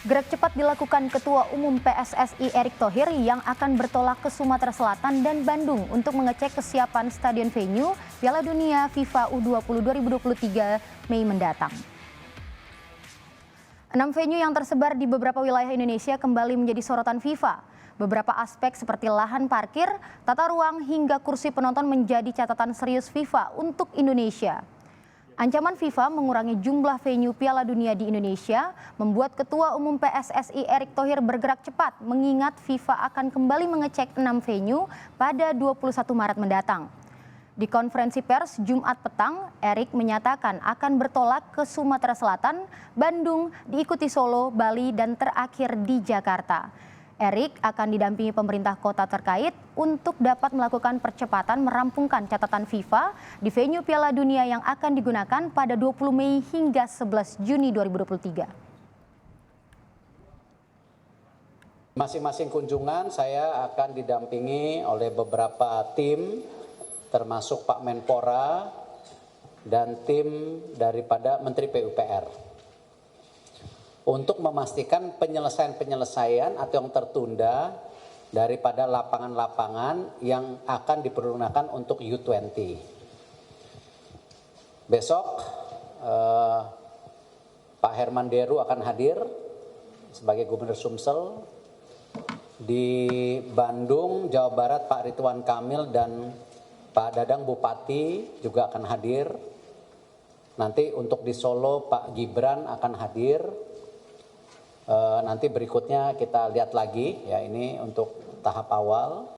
Gerak cepat dilakukan Ketua Umum PSSI Erick Thohir yang akan bertolak ke Sumatera Selatan dan Bandung untuk mengecek kesiapan stadion venue Piala Dunia FIFA U20 2023 Mei mendatang. 6 venue yang tersebar di beberapa wilayah Indonesia kembali menjadi sorotan FIFA. Beberapa aspek seperti lahan parkir, tata ruang hingga kursi penonton menjadi catatan serius FIFA untuk Indonesia. Ancaman FIFA mengurangi jumlah venue Piala Dunia di Indonesia membuat Ketua Umum PSSI Erick Thohir bergerak cepat mengingat FIFA akan kembali mengecek 6 venue pada 21 Maret mendatang. Di konferensi pers Jumat petang, Erick menyatakan akan bertolak ke Sumatera Selatan, Bandung, diikuti Solo, Bali, dan terakhir di Jakarta. Erick akan didampingi pemerintah kota terkait untuk dapat melakukan percepatan merampungkan catatan FIFA di venue Piala Dunia yang akan digunakan pada 20 Mei hingga 11 Juni 2023. Masing-masing kunjungan saya akan didampingi oleh beberapa tim, termasuk Pak Menpora dan tim daripada Menteri PUPR. Untuk memastikan penyelesaian atau yang tertunda daripada lapangan-lapangan yang akan dipergunakan untuk U20. Besok Pak Herman Deru akan hadir sebagai Gubernur Sumsel. Di Bandung, Jawa Barat Pak Ridwan Kamil dan Pak Dadang Bupati juga akan hadir. Nanti untuk di Solo Pak Gibran akan hadir. Nanti berikutnya kita lihat lagi ya, ini untuk tahap awal.